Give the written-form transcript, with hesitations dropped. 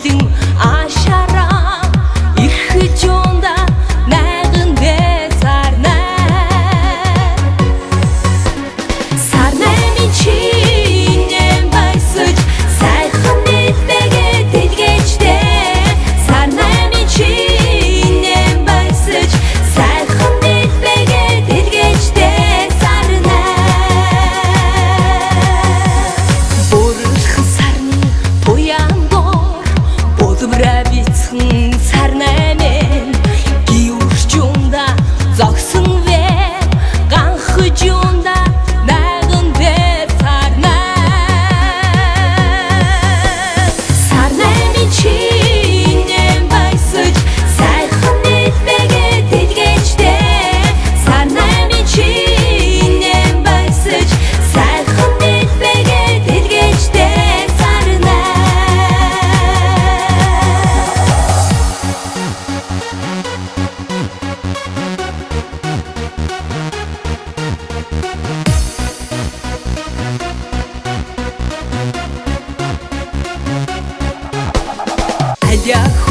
гүйлэн ашараа их жонда найгандэ сарнай чинэм баясаж сайхан нийттэйгээ дэлгэжтэй сарнай чинэм баясаж сайхан нийттэйгээ дэлгэжтэй сарнай бүрэлхэн сарны туянгор боловраа бицхэн сарнай мен гиүрч юмда зогсон вэ ганх жунда я